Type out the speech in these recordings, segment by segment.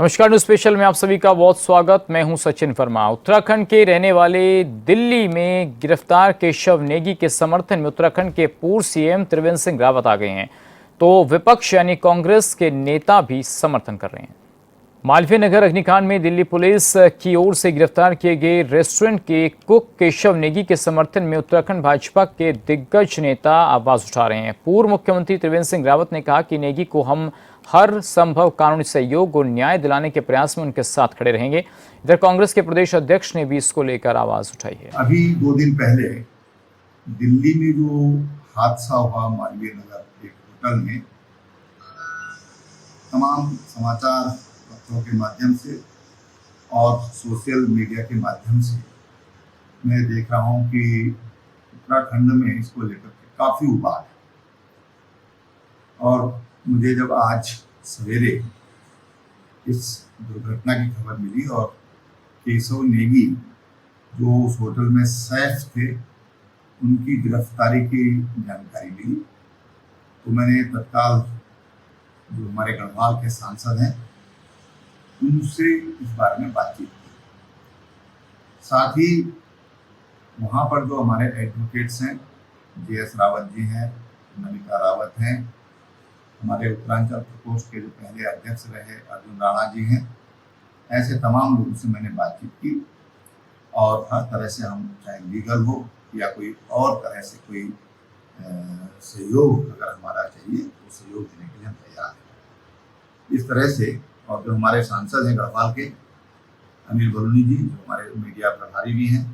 नमस्कार, news special में आप सभी का बहुत स्वागत। मैं हूं सचिन वर्मा। उत्तराखंड के रहने वाले दिल्ली में गिरफ्तार केशव नेगी के समर्थन में उत्तराखंड के पूर्व सीएम त्रिवेंद्र सिंह रावत आ गए हैं, तो विपक्ष यानी कांग्रेस के नेता भी समर्थन कर रहे हैं। मालवीय नगर अग्निकांड में दिल्ली पुलिस की ओर से गिरफ्तार किए गए रेस्टोरेंट के कुक केशव नेगी के समर्थन में उत्तराखंड भाजपा के दिग्गज नेता आवाज उठा रहे हैं। पूर्व मुख्यमंत्री त्रिवेंद्र सिंह रावत ने कहा कि नेगी को हम हर संभव कानूनी सहयोग और न्याय दिलाने के प्रयास में उनके साथ खड़े रहेंगे। इधर कांग्रेस के प्रदेश अध्यक्ष ने भी इसको लेकर आवाज उठाई है। अभी 2 दिन पहले दिल्ली में जो हादसा हुआ मालवीय नगर एक होटल में, तमाम समाचार पत्रों के माध्यम से और सोशल मीडिया के माध्यम से मैं देख रहा हूं कि उत्तराखंड में इसको लेकर के काफ़ी उबाल है। और मुझे जब आज सवेरे इस दुर्घटना की खबर मिली और केशव नेगी जो उस होटल में शेफ थे उनकी गिरफ्तारी की जानकारी मिली, तो मैंने तत्काल जो हमारे गढ़वाल के सांसद हैं उनसे इस बारे में बातचीत की। साथ ही वहाँ पर जो हमारे एडवोकेट्स हैं, JS रावत जी हैं, नमिता रावत हैं, हमारे उत्तरांचल प्रकोष्ठ के जो पहले अध्यक्ष रहे अर्जुन राणा जी हैं, ऐसे तमाम लोगों से मैंने बातचीत की और हर तरह से हम चाहे लीगल हो या कोई और तरह से कोई सहयोग अगर हमारा चाहिए तो सहयोग देने के लिए हम तैयार हैं। इस तरह से और जो हमारे सांसद हैं गढ़वाल के अनिल बलूनी जी, जो हमारे मीडिया प्रभारी भी हैं,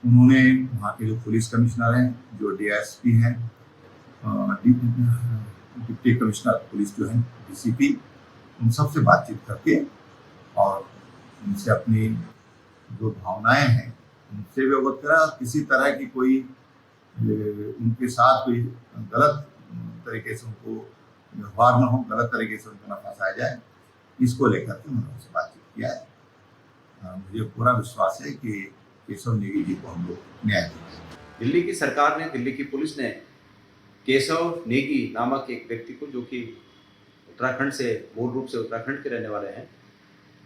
उन्होंने वहाँ के जो पुलिस कमिश्नर हैं, जो DSP हैं, डिप्टी कमिश्नर पुलिस जो हैं DCP, उन सबसे बातचीत करके और उनसे अपनी जो भावनाएं हैं उनसे भी अवगत करा। किसी तरह की कोई उनके साथ कोई गलत तरीके से उनको व्यवहार न हो, गलत तरीके से उनको न फंसाया जाए, इसको लेकर के उन्होंने उनसे बातचीत किया है। मुझे पूरा विश्वास है कि केशव नेगी जी को हम लोग न्याय देंगे। दिल्ली की सरकार ने, दिल्ली की पुलिस ने केशव नेगी नामक एक व्यक्ति को, जो कि उत्तराखंड से मूल रूप से उत्तराखंड के रहने वाले हैं,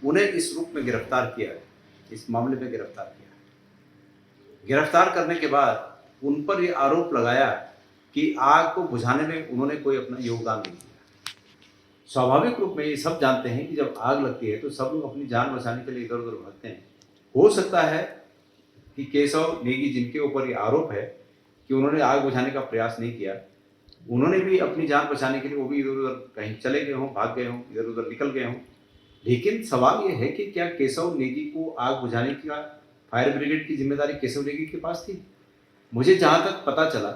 उन्हें इस रूप में गिरफ्तार किया है, इस मामले में गिरफ्तार किया है। गिरफ्तार करने के बाद उन पर यह आरोप लगाया कि आग को बुझाने में उन्होंने कोई अपना योगदान नहीं दिया। स्वाभाविक रूप में ये सब जानते हैं कि जब आग लगती है तो सब लोग अपनी जान बचाने के लिए इधर उधर भागते हैं। हो सकता है कि केशव नेगी, जिनके ऊपर ये आरोप है कि उन्होंने आग बुझाने का प्रयास नहीं किया, उन्होंने भी अपनी जान बचाने के लिए वो भी इधर उधर कहीं चले गए हों, भाग गए हों, इधर उधर निकल गए हों। लेकिन सवाल ये है कि क्या केशव नेगी को आग बुझाने का फायर ब्रिगेड की जिम्मेदारी केशव नेगी के पास थी? मुझे जहाँ तक पता चला,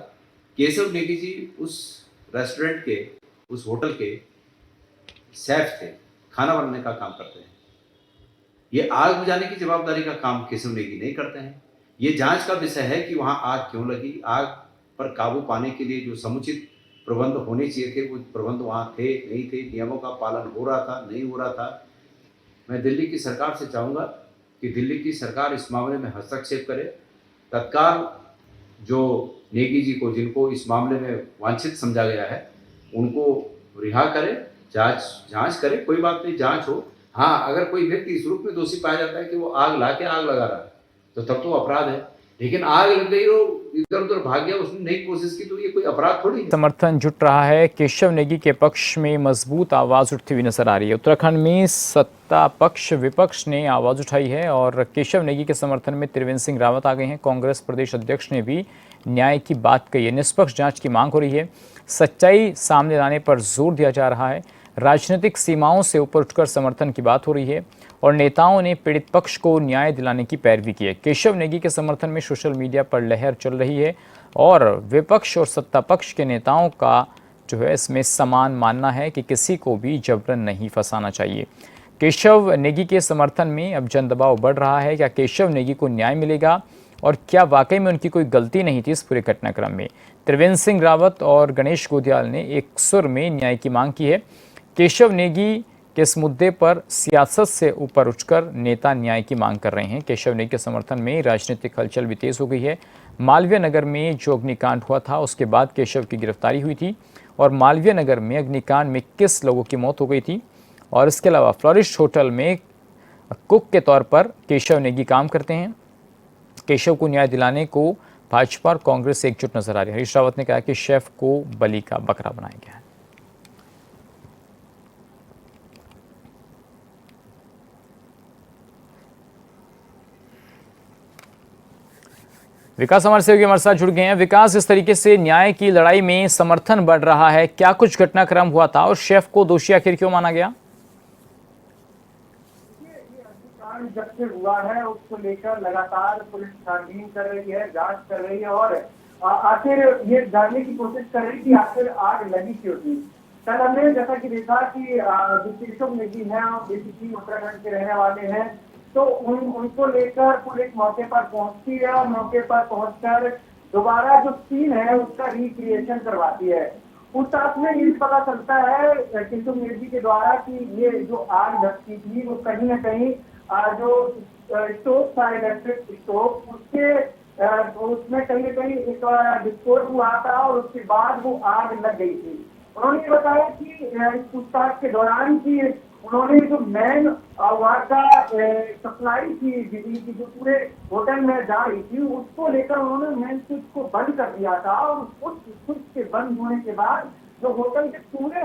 केशव नेगी जी उस रेस्टोरेंट के, उस होटल के शेफ थे, खाना बनाने का काम करते हैं। ये आग बुझाने की जवाबदारी का काम केशव नेगी नहीं करते हैं। ये जांच का विषय है कि वहाँ आग क्यों लगी, आग पर काबू पाने के लिए जो समुचित प्रबंध होने चाहिए थे वो प्रबंध वहाँ थे नहीं थे, नियमों का पालन हो रहा था नहीं हो रहा था। मैं दिल्ली की सरकार से चाहूँगा कि दिल्ली की सरकार इस मामले में हस्तक्षेप करे, तत्काल जो नेगी जी को, जिनको इस मामले में वांछित समझा गया है, उनको रिहा करे, जांच करे। कोई बात नहीं, जांच हो। हाँ, अगर कोई व्यक्ति इस रूप में दोषी पाया जाता है कि वो आग ला के आग लगा रहा है तो तब तो अपराध है, लेकिन आग लग गई और इधर उधर भाग गया, उसने नहीं कोशिश की, तो ये कोई अपराध थोड़ी है। समर्थन जुट रहा है। केशव नेगी के पक्ष में मजबूत आवाज उठती हुई नजर आ रही है। उत्तराखंड में सत्ता पक्ष विपक्ष ने आवाज उठाई है और केशव नेगी के समर्थन में त्रिवेंद्र सिंह रावत आ गए हैं। कांग्रेस प्रदेश अध्यक्ष ने भी न्याय की बात कही है। निष्पक्ष जांच की मांग हो रही है। सच्चाई सामने लाने पर जोर दिया जा रहा है। राजनीतिक सीमाओं से ऊपर उठकर समर्थन की बात हो रही है और नेताओं ने पीड़ित पक्ष को न्याय दिलाने की पैरवी की है। केशव नेगी के समर्थन में सोशल मीडिया पर लहर चल रही है और विपक्ष और सत्ता पक्ष के नेताओं का जो है इसमें समान मानना है कि किसी को भी जबरन नहीं फंसाना चाहिए। केशव नेगी के समर्थन में अब जन दबाव बढ़ रहा है। क्या केशव नेगी को न्याय मिलेगा और क्या वाकई में उनकी कोई गलती नहीं थी इस पूरे घटनाक्रम में? त्रिवेंद्र सिंह रावत और गणेश गोदियाल ने एक सुर में न्याय की मांग की है। केशव नेगी के इस मुद्दे पर सियासत से ऊपर उठकर नेता न्याय की मांग कर रहे हैं। केशव नेगी के समर्थन में राजनीतिक हलचल भी तेज हो गई है। मालवीय नगर में जो अग्निकांड हुआ था उसके बाद केशव की गिरफ्तारी हुई थी और मालवीय नगर में अग्निकांड में 21 लोगों की मौत हो गई थी। और इसके अलावा फ्लोरिस्ट होटल में कुक के तौर पर केशव नेगी काम करते हैं। केशव को न्याय दिलाने को भाजपा और कांग्रेस एकजुट नजर आ रही है। हरीश रावत ने कहा कि शेफ को बलि का बकरा बनाया गया है। विकास हमारे सहयोगी हमारे साथ जुड़ गए हैं। विकास, इस तरीके से न्याय की लड़ाई में समर्थन बढ़ रहा है, क्या कुछ घटनाक्रम हुआ था और शेफ को दोषी आखिर क्यों माना गया? जब से हुआ है उसको लेकर लगातार पुलिस छानबीन कर रही है, जांच कर रही है और आखिर ये जानने की कोशिश कर रही कि आखिर आग लगी क्यों थी। कल हमने जैसा कि देखा कि जो केशव नेगी है बेसिकली उत्तराखंड के रहने वाले हैं, तो उनको लेकर पुलिस मौके पर पहुंचती है और मौके पर पहुंचकर दोबारा जो सीन है उसका रिक्रिएशन करवाती है। पूछताछ में ये पता चलता है केशव नेगी के द्वारा कि ये जो आग धसती थी वो कहीं ना कहीं जो स्टोव था, इलेक्ट्रिक स्टोव, उसमें कहीं ना कहीं एक विस्फोट हुआ था और उसके बाद वो आग लग गई थी। उन्होंने बताया कि इस पूछताछ के दौरान की उन्होंने जो मेन वहाँ का सप्लाई थी बिजली की जो पूरे होटल में जा रही थी, उसको लेकर उन्होंने मेन स्विच को बंद कर दिया था और उस स्विच के बंद होने के बाद जो होटल के पूरे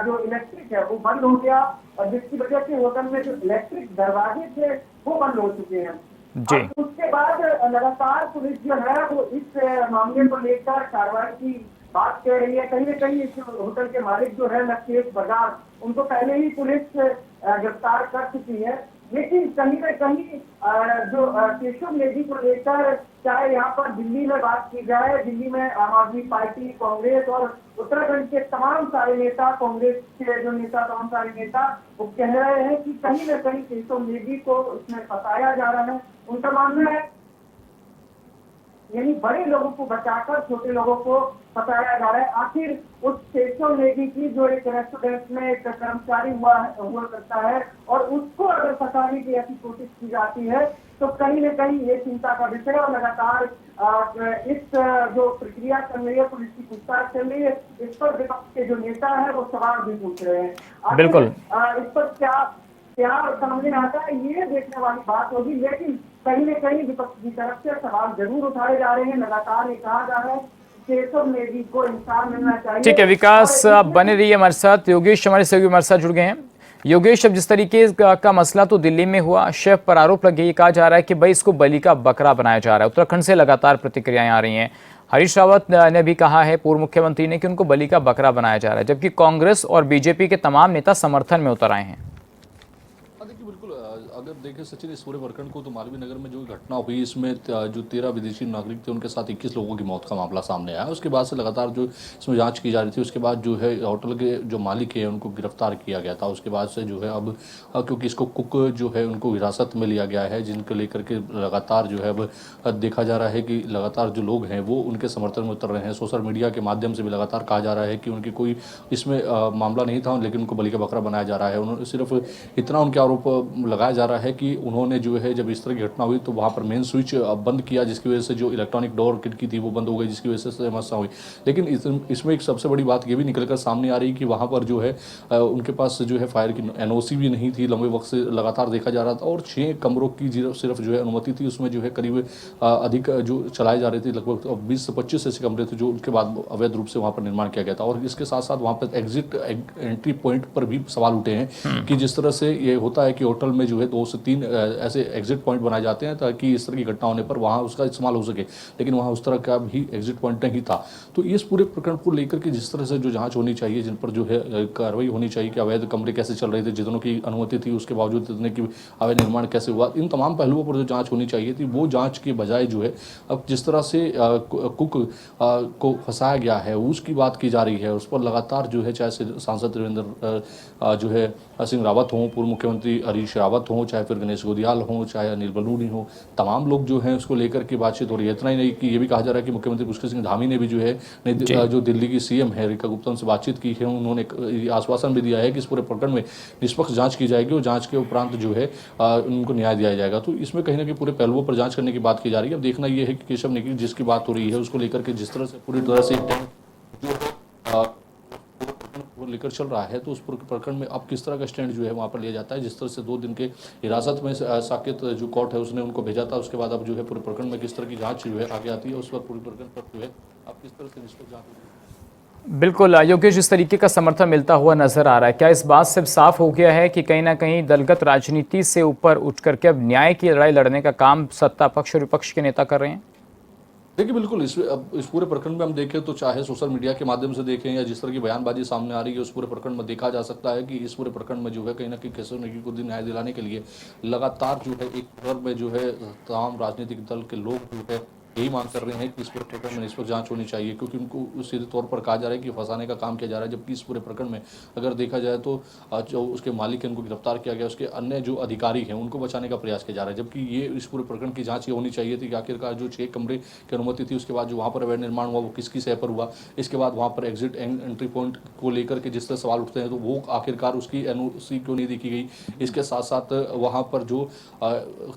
जो इलेक्ट्रिक है वो बंद हो गया और जिसकी वजह से होटल में जो इलेक्ट्रिक दरवाजे थे वो बंद हो चुके हैं जी। उसके बाद लगातार पुलिस जो है वो इस मामले को लेकर कार्रवाई की बात कह रही है। कहीं ना कहीं इस होटल के मालिक जो है लखेश बजाज, उनको पहले ही पुलिस गिरफ्तार कर चुकी है, लेकिन कहीं ना कहीं जो केशव नेगी को लेकर चाहे यहाँ पर दिल्ली में बात की जाए, दिल्ली में आम आदमी पार्टी, कांग्रेस और उत्तराखंड के तमाम सारे नेता, कांग्रेस के जो नेता तमाम सारे नेता वो कह रहे हैं कि कहीं ना कहीं केशव नेगी को इसमें फंसाया जा रहा है। उनका मानना है यानी बड़े लोगों को बचाकर छोटे लोगों को फंसाया जा रहा है। आखिर उस केशव नेगी की जो एक रेस्टोरेंट में एक कर्मचारी हुआ करता है और उसको अगर फंसाने की ऐसी कोशिश की जाती है तो कहीं न कहीं ये चिंता का विषय और लगातार इस जो प्रक्रिया चल रही है, पुलिस की पूछताछ चल रही है, इस पर विपक्ष के जो नेता है वो सवाल भी पूछ रहे हैं। बिल्कुल इस पर क्या सामने आता है ये देखने वाली बात होगी, लेकिन कहीं न कहीं विपक्ष की तरफ से सवाल जरूर उठाए जा रहे हैं। लगातार ये कहा जा रहा है केशव नेगी को इंसाफ मिलना चाहिए। ठीक है विकास, आप बने रहिए हमारे साथ। योगेश हमारे सहयोगी हमारे साथ जुड़ गए हैं। योगेश, अब जिस तरीके का मसला तो दिल्ली में हुआ, शेफ पर आरोप लगे, ये कहा जा रहा है कि भाई इसको बलि का बकरा बनाया जा रहा है। उत्तराखंड से लगातार प्रतिक्रियाएं आ रही हैं। हरीश रावत ने भी कहा है, पूर्व मुख्यमंत्री ने, कि उनको बलि का बकरा बनाया जा रहा है, जबकि कांग्रेस और बीजेपी के तमाम नेता समर्थन में उतर आए हैं। देखिए बिल्कुल, अगर देखें सचिन, इस पूरे प्रकरण को तो मालवीय नगर में जो घटना हुई इसमें जो 13 विदेशी नागरिक थे उनके साथ 21 लोगों की मौत का मामला सामने आया। उसके बाद से लगातार जो इसमें जांच की जा रही थी, उसके बाद जो है होटल के जो मालिक है उनको गिरफ्तार किया गया था। उसके बाद से जो है अब क्योंकि इसको कुक जो है उनको हिरासत में लिया गया है, जिनको लेकर के लगातार जो है अब देखा जा रहा है कि लगातार जो लोग हैं वो उनके समर्थन में उतर रहे हैं। सोशल मीडिया के माध्यम से भी लगातार कहा जा रहा है कि उनकी कोई इसमें मामला नहीं था, लेकिन उनको बलि का बकरा बनाया जा रहा है। उन्होंने सिर्फ इतना उनके आरोप लगाया जा रहा है कि उन्होंने जो है जब इस तरह की घटना हुई तो वहाँ पर मेन स्विच बंद किया, जिसकी वजह से जो इलेक्ट्रॉनिक डोर खिड़की थी वो बंद हो गई, जिसकी वजह से समस्या हुई। लेकिन इसमें एक सबसे बड़ी बात ये भी निकलकर सामने आ रही कि वहाँ पर जो है उनके पास जो है फायर की एनओसी भी नहीं थी, लंबे वक्त से लगातार देखा जा रहा था, और 6 कमरों की सिर्फ जो है अनुमति थी। उसमें जो है करीब अधिक जो चलाए जा रहे थे, लगभग 20 से 25 ऐसे कमरे थे जो उसके बाद अवैध रूप से वहाँ पर निर्माण किया गया था। और इसके साथ साथ वहाँ पर एंट्री पॉइंट पर भी सवाल उठे हैं कि जिस तरह से ये होता है कि होटल में जो है 2 से 3 ऐसे एग्जिट पॉइंट बनाए जाते हैं ताकि इस तरह की घटना होने पर वहाँ उसका इस्तेमाल हो सके, लेकिन वहाँ उस तरह का भी एग्जिट पॉइंट नहीं था। तो इस पूरे प्रकरण को लेकर के जिस तरह से जो जांच होनी चाहिए, जिन पर जो है कार्रवाई होनी चाहिए कि अवैध कमरे कैसे चल रहे थे, जितनों की अनुमति थी उसके बावजूद इतने की अवैध निर्माण कैसे हुआ, इन तमाम पहलुओं पर जो जाँच होनी चाहिए थी वो जाँच के बजाय जो है अब जिस तरह से कुक को फंसाया गया है उसकी बात की जा रही है। उस पर लगातार जो है चाहे सांसद त्रिवेंद्र जो है सिंह रावत हों, पूर्व मुख्यमंत्री हरीश रावत हों, चाहे फिर गणेश गोदियाल हों, चाहे अनिल बलूनी हो, तमाम लोग जो हैं उसको लेकर के बातचीत हो रही है। इतना ही नहीं कि ये भी कहा जा रहा है कि मुख्यमंत्री पुष्कर सिंह धामी ने भी जो है जो दिल्ली की सीएम है रेखा गुप्ता उनसे बातचीत की है। उन्होंने आश्वासन भी दिया है कि इस पूरे प्रकरण में निष्पक्ष जांच की जाएगी और जांच के उपरांत जो है उनको न्याय दिया जाएगा। तो इसमें कहीं ना कहीं पूरे पहलुओं पर जांच करने की बात की जा रही है। अब देखना यह है कि केशव नेगी जिसकी बात हो रही है उसको लेकर के जिस तरह से पूरी तरह से जो लेकर चल रहा है, तो उस पूरे प्रकरण में अब किस तरह का स्टैंड जो है वहाँ पर लिया जाता है। जिस तरह से 2 दिन के हिरासत में साकेत जो कोर्ट है उसने उनको भेजा था, उसके बाद अब जो है पूरे प्रकरण में किस तरह की जाँच जो है आगे आती है, उस पर पूरे प्रकरण पर जो है अब किस तरह से निष्पक्ष जाँच होगी। बिल्कुल योगेश, जिस तरीके का समर्थन मिलता हुआ नजर आ रहा है, क्या इस बात से साफ हो गया है कि कहीं ना कहीं दलगत राजनीति से ऊपर उठ करके अब न्याय की लड़ाई लड़ने का काम सत्ता पक्ष और विपक्ष के नेता कर रहे हैं? देखिए बिल्कुल, इस पूरे प्रकरण में हम देखें तो चाहे सोशल मीडिया के माध्यम से देखें या जिस तरह की बयानबाजी सामने आ रही है, उस पूरे प्रकरण में देखा जा सकता है कि इस पूरे प्रकरण में जो है कहीं ना कहीं केशव नेगी को न्याय दिलाने के लिए लगातार जो है एक घर में जो है तमाम राजनीतिक दल के लोग जो है यही मांग कर रहे हैं कि इस पूरे प्रकरण में निष्पक्ष जांच होनी चाहिए, क्योंकि उनको सीधे तौर पर कहा जा रहा है कि फंसाने का काम किया जा रहा है। जबकि इस पूरे प्रकरण में अगर देखा जाए तो जो उसके मालिक हैं उनको गिरफ्तार किया गया, उसके अन्य जो अधिकारी हैं उनको बचाने का प्रयास किया जा रहा है। जबकि ये इस पूरे प्रकरण की जांच ये होनी चाहिए थी कि आखिरकार जो 6 कमरे की अनुमति थी, उसके बाद जो वहाँ पर अवैध निर्माण हुआ वो किसकी सह पर हुआ, इसके बाद वहाँ पर एग्जिट एंट्री पॉइंट को लेकर के जिस तरह सवाल उठते हैं तो वो आखिरकार उसकी NOC क्यों नहीं देखी गई। इसके साथ साथ वहाँ पर जो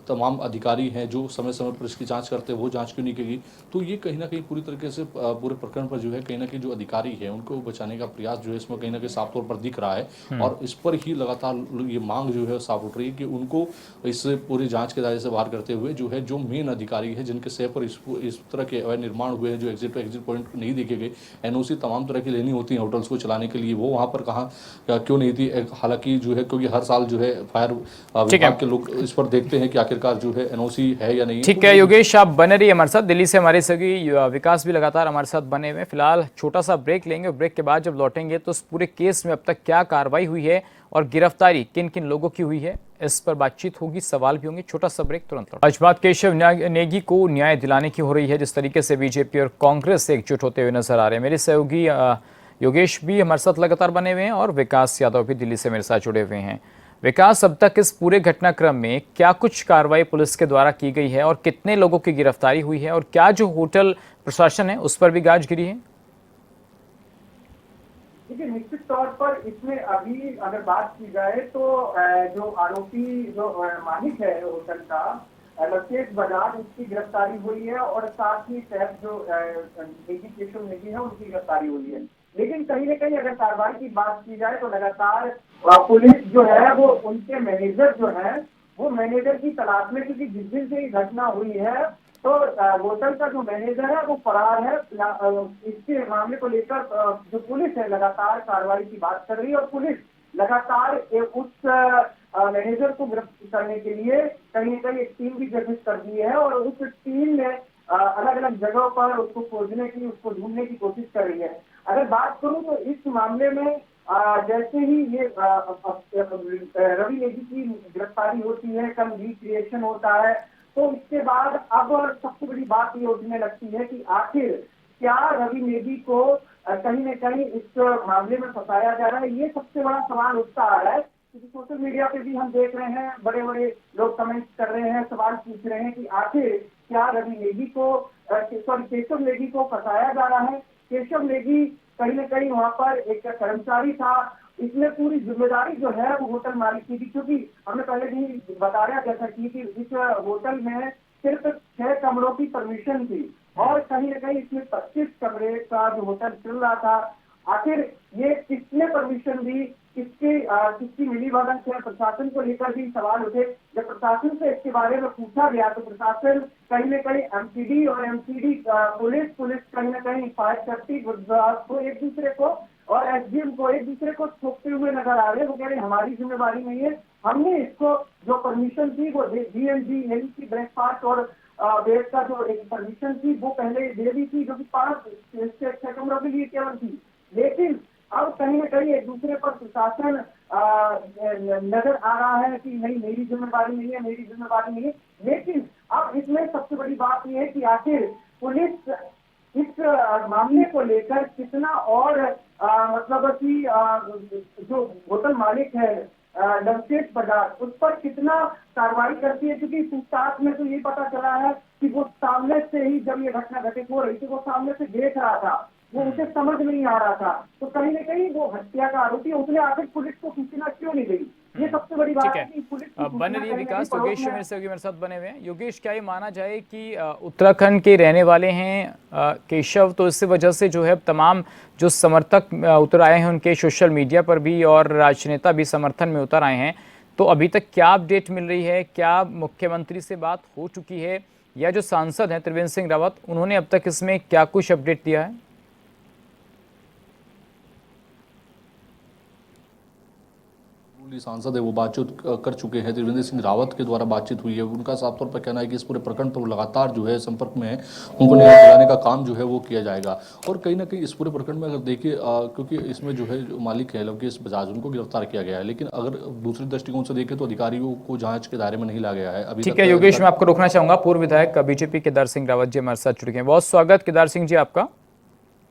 तमाम अधिकारी हैं जो समय समय पर इसकी जाँच करते हैं वो जाँच क्यों नहीं की गई। तो ये कहीं ना कहीं पूरी तरीके से पूरे प्रकरण पर जो है कहीं ना कहीं जो अधिकारी है उनको बचाने का प्रयास जो है इसमें कहीं ना कहीं साफ तौर पर दिख रहा है। और इस पर ही लगातार ये मांग जो है साफ उठ रही है कि उनको इस पूरी जांच के दायरे से बाहर करते हुए जो है जो मेन अधिकारी है जिनके सह पर इस तरह के अवैध निर्माण हुए हैं, जो एग्जिट पॉइंट नहीं देखे गए, NOC तमाम तरह की लेनी होती है होटल्स को चलाने के लिए, वो वहाँ पर कहाँ क्यों नहीं थी। हालांकि जो है क्योंकि हर साल जो है फायर विभाग के लोग इस पर देखते हैं कि आखिरकार जो है NOC है या नहीं। ठीक है योगेश, आप बने रहिए हमारे साथ। दिल्ली से हमारे सभी विकास भी लगातार हमारे साथ बने हुए हैं। फिलहाल छोटा सा ब्रेक लेंगे और ब्रेक के बाद जब लौटेंगे तो इस पूरे केस में अब तक क्या कार्रवाई हुई है और गिरफ्तारी किन किन लोगों की हुई है, इस पर बातचीत होगी, सवाल भी होंगे। छोटा सा ब्रेक, तुरंत लौट। आज बात केशव नेगी को न्याय दिलाने की हो रही है, जिस तरीके से बीजेपी और कांग्रेस एकजुट होते हुए नजर आ रहे हैं। मेरे सहयोगी योगेश भी हमारे साथ लगातार बने हुए हैं और विकास यादव भी दिल्ली से मेरे साथ जुड़े हुए हैं। विकास, अब तक इस पूरे घटनाक्रम में क्या कुछ कार्रवाई पुलिस के द्वारा की गई है और कितने लोगों की गिरफ्तारी हुई है, और क्या जो होटल प्रशासन है उस पर भी गाज गिरी है? देखिए, निश्चित तौर पर इसमें अभी अगर बात की जाए तो जो आरोपी जो मालिक है होटल का लकेश बजाज, उसकी गिरफ्तारी हुई है और साथ ही सैफ जो नेगी केशव नेगी है उनकी गिरफ्तारी हुई है। लेकिन कहीं न कहीं अगर कार्रवाई की बात की जाए तो लगातार पुलिस जो है वो उनके मैनेजर जो है वो मैनेजर की तलाश में, क्योंकि जिस दिन से ये घटना हुई है तो होटल का जो मैनेजर है वो फरार है। इसके मामले को लेकर जो पुलिस है लगातार कार्रवाई की बात कर रही है और पुलिस लगातार उस मैनेजर को गिरफ्तार करने के लिए कहीं न कहीं एक टीम भी गठित कर दी है और उस टीम ने अलग अलग जगहों पर उसको खोजने की, उसको ढूंढने की कोशिश कर रही है। अगर बात करूं तो इस मामले में जैसे ही ये रवि नेगी की गिरफ्तारी होती है, कल रिक्रिएशन होता है, तो इसके बाद अब सबसे बड़ी बात ये उठने लगती है कि आखिर क्या रवि नेगी को कहीं न कहीं इस मामले में फंसाया जा रहा है। ये सबसे बड़ा सवाल उठता आ रहा है, क्योंकि सोशल मीडिया पे भी हम देख रहे हैं, बड़े बड़े लोग कमेंट्स कर रहे हैं, सवाल पूछ रहे हैं कि आखिर क्या रवि नेगी को केशव नेगी को फंसाया जा रहा है। केशव नेगी कहीं न कहीं वहाँ पर एक कर्मचारी था, इसमें पूरी जिम्मेदारी जो है वो होटल मालिक की थी, क्योंकि हमने पहले भी बताया जैसा कि इस होटल में सिर्फ 6 कमरों की परमिशन थी और कहीं न कहीं इसमें 25 कमरे का जो होटल चल रहा था। आखिर ये किसने परमिशन दी, किसकी मिलीभगत है, प्रशासन को लेकर भी सवाल उठे। जब प्रशासन से इसके बारे में पूछा गया तो प्रशासन कहीं न कहीं MCD और MCD पुलिस कहीं न कहीं फायर सेफ्टी को एक दूसरे को और SDM को एक दूसरे को थोपते हुए नजर आ रहे। वो कह रहे हमारी जिम्मेवारी नहीं है, हमने इसको जो परमिशन थी वो DLG यानी कि ब्रेकफास्ट और बेड का जो एक परमिशन थी वो पहले दे दी थी, जो कि 5 कमरों के लिए केवल थी। लेकिन अब कहीं न कहीं एक दूसरे पर प्रशासन नजर आ रहा है कि नहीं, मेरी जिम्मेवारी नहीं है। लेकिन अब इसमें सबसे बड़ी बात यह है कि आखिर पुलिस इस मामले को लेकर कितना और मतलब कि जो होटल मालिक है लकेश बजाज, उस पर कितना कार्रवाई करती है, क्योंकि पूछताछ में तो ये पता चला है कि वो सामने से ही जब ये घटना घटित हो रही थी वो सामने से देख रहा था, वो उसे समझ नहीं आ रहा था। तो कहीं न कहीं वो हत्या का आरोपी है, उसने आखिर पुलिस को सूचना क्यों नहीं दी। ये सबसे बड़ी बात ठीक है कि पुलिस की है, सूचना बने रहिए कहीं ना विकास। कहीं योगेश पड़ोस में- मेरे सहयोगी मेरे साथ बने हुए हैं। योगेश, क्या ये माना जाए कि उत्तराखंड के रहने वाले हैं केशव, तो इस वजह से जो है तमाम जो समर्थक उतर आए हैं उनके सोशल मीडिया पर भी और राजनेता भी समर्थन में उतर आए हैं, तो अभी तक क्या अपडेट मिल रही है? क्या मुख्यमंत्री से बात हो चुकी है, या जो सांसद हैं त्रिवेंद्र सिंह रावत, उन्होंने अब तक इसमें क्या कुछ अपडेट दिया है? सांसद है वो बातचीत कर चुके हैं। त्रिवेंद्र सिंह रावत के द्वारा बातचीत हुई है। उनका साफ तौर पर कहना है कि इस पूरे प्रकरण पर लगातार जो है संपर्क में है, उनको न्याय दिलाने का काम जो है वो किया जाएगा। और कहीं ना कहीं इस पूरे प्रकरण में अगर देखिए, क्योंकि इसमें जो है जो मालिक है लवकेश बजाज, उनको गिरफ्तार किया गया है, लेकिन अगर दूसरे दृष्टिकोण से देखें तो अधिकारियों को जांच के दायरे में नहीं लाया गया है अभी ठीक तक। है योगेश, मैं आपको रोकना चाहूंगा। पूर्व विधायक बीजेपी केदार सिंह रावत जी हमारे साथ जुड़ गए हैं। बहुत स्वागत केदार सिंह जी आपका।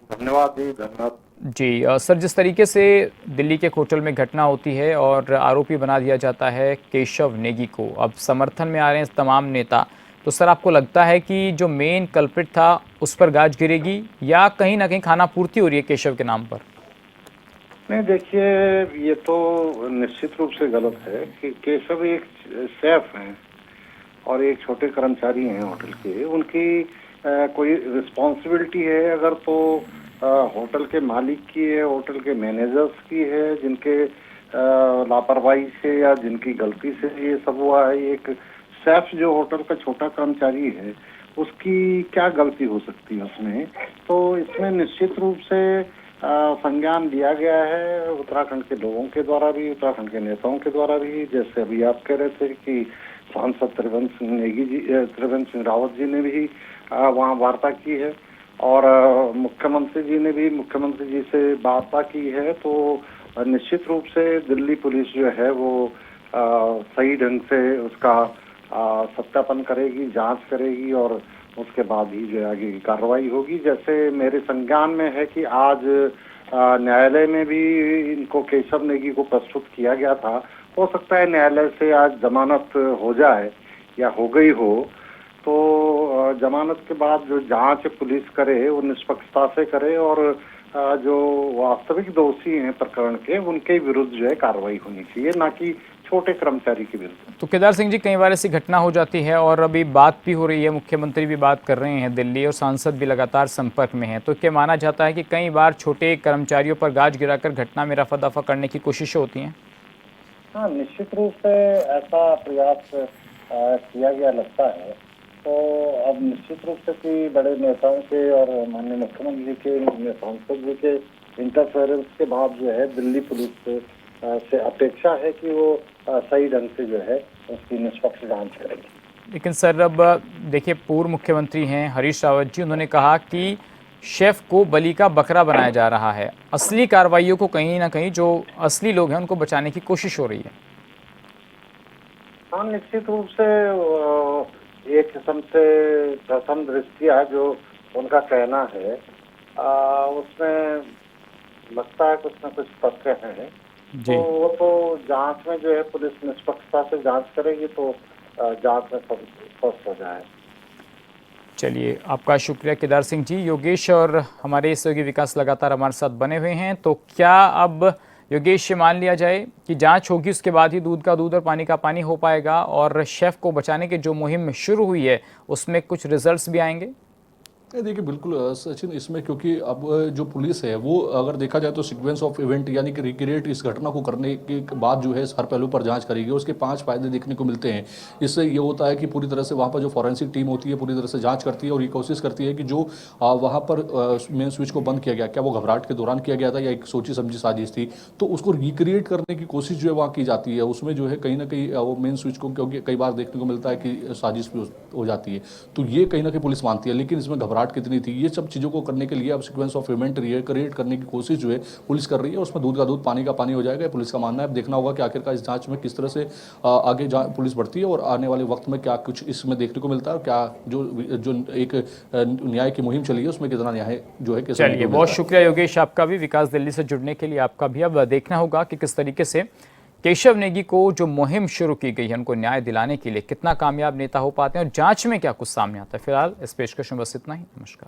धन्यवाद जी, धन्यवाद। जी सर, जिस तरीके से दिल्ली के एक होटल में घटना होती है और आरोपी बना दिया जाता है केशव नेगी को, अब समर्थन में आ रहे हैं तमाम नेता, तो सर आपको लगता है कि जो मेन कल्प्रिट था उस पर गाज गिरेगी, या कहीं ना कहीं खाना पूर्ति हो रही है केशव के नाम पर? नहीं देखिए, ये तो निश्चित रूप से गलत है कि केशव एक शेफ हैं और एक छोटे कर्मचारी हैं होटल के। उनकी कोई रिस्पॉन्सिबिलिटी है अगर, तो होटल के मालिक की है, होटल के मैनेजर्स की है, जिनके लापरवाही से या जिनकी गलती से ये सब हुआ है। एक शेफ जो होटल का छोटा कर्मचारी है, उसकी क्या गलती हो सकती है उसमें? तो इसमें निश्चित रूप से संज्ञान लिया गया है उत्तराखंड के लोगों के द्वारा भी, उत्तराखंड के नेताओं के द्वारा भी। जैसे अभी आप कह रहे थे कि सांसद त्रिवेंद्र सिंह रावत जी ने भी वहाँ वार्ता की है, और मुख्यमंत्री जी से वार्ता की है। तो निश्चित रूप से दिल्ली पुलिस जो है वो सही ढंग से उसका सत्यापन करेगी, जांच करेगी, और उसके बाद ही जो आगे की कार्रवाई होगी। जैसे मेरे संज्ञान में है कि आज न्यायालय में भी इनको केशव नेगी को प्रस्तुत किया गया था। हो सकता है न्यायालय से आज जमानत हो जाए या हो गई हो, तो जमानत के बाद जो जांच पुलिस करे वो निष्पक्षता से करे, और जो वास्तविक दोषी हैं प्रकरण के, उनके विरुद्ध जो है कार्रवाई होनी चाहिए, ना कि छोटे कर्मचारी के विरुद्ध। तो केदार सिंह जी, कई बार ऐसी घटना हो जाती है और अभी बात भी हो रही है, मुख्यमंत्री भी बात कर रहे हैं दिल्ली, और सांसद भी लगातार संपर्क में हैं, तो क्या माना जाता है कि कई बार छोटे कर्मचारियों पर गाज गिराकर घटना में रफा दफा करने की कोशिशें होती हैं? हाँ, निश्चित रूप से ऐसा प्रयास किया गया लगता है। तो अब निश्चित रूप से कि बड़े नेताओं के और माननीय मुख्यमंत्री के, सांसद जी के इंटरफेरेंस के बाद जो है दिल्ली पुलिस से अपेक्षा है कि वो सही ढंग से जो है उसकी निष्पक्ष जांच करेगी। लेकिन सर अब देखिए, पूर्व मुख्यमंत्री हैं हरीश रावत जी, उन्होंने कहा कि शेफ को बलि का बकरा बनाया जा रहा है। असली कार्रवाइयों को कहीं ना कहीं जो असली लोग हैं उनको बचाने की कोशिश हो रही है। हाँ, निश्चित रूप से एक किस्म से प्रथम दृष्टिया जो उनका कहना है उसमें लगता है कुछ न कुछ तथ्य हैं। तो वो तो जांच में जो है पुलिस निष्पक्षता से जांच करेगी, तो जांच में सब स्पष्ट हो जाए। चलिए, आपका शुक्रिया केदार सिंह जी। योगेश और हमारे सहयोगी विकास लगातार हमारे साथ बने हुए हैं, तो क्या अब योगेश ये मान लिया जाए कि जांच होगी, उसके बाद ही दूध का दूध और पानी का पानी हो पाएगा, और शेफ को बचाने की जो मुहिम शुरू हुई है उसमें कुछ रिजल्ट्स भी आएंगे? देखिए बिल्कुल सचिन, इसमें क्योंकि अब जो पुलिस है वो अगर देखा जाए तो सीक्वेंस ऑफ इवेंट यानी कि रिक्रिएट इस घटना को करने के बाद जो है हर पहलू पर जांच करेगी। उसके 5 फायदे देखने को मिलते हैं। इससे ये होता है कि पूरी तरह से वहाँ पर जो फॉरेंसिक टीम होती है पूरी तरह से जांच करती है और ये कोशिश करती है कि जो वहाँ पर मेन स्विच को बंद किया गया, क्या वो घबराहट के दौरान किया गया था या एक सोची समझी साजिश थी, तो उसको रिक्रिएट करने की कोशिश जो है वहाँ की जाती है। उसमें जो है कहीं ना कहीं वो मेन स्विच को, क्योंकि कई बार देखने को मिलता है कि साजिश भी हो जाती है, तो ये कहीं ना कहीं पुलिस मानती है। लेकिन इसमें घबराहट कितनी थी, ये सब चीज़ों को करने के लिए अब सीक्वेंस ऑफ इवेंट क्रिएट करने की कोशिश जो है पुलिस कर रही है। उसमें दूध का दूध पानी का पानी हो जाएगा, पुलिस का मानना है। अब देखना होगा कि आखिरकार इस जांच में किस तरह से आगे पुलिस बढ़ती है और आने वाले वक्त में क्या कुछ इसमें देखने को मिलता है, और क्या जो एक न्याय की मुहिम चली है उसमें कितना न्याय जो है। चलिए, बहुत शुक्रिया योगेश आपका भी, विकास दिल्ली से जुड़ने के लिए आपका भी। अब देखना होगा कि किस तरीके से केशव नेगी को जो मुहिम शुरू की गई है उनको न्याय दिलाने के लिए कितना कामयाब नेता हो पाते हैं और जांच में क्या कुछ सामने आता है। फिलहाल इस पेशकश में बस इतना ही। नमस्कार।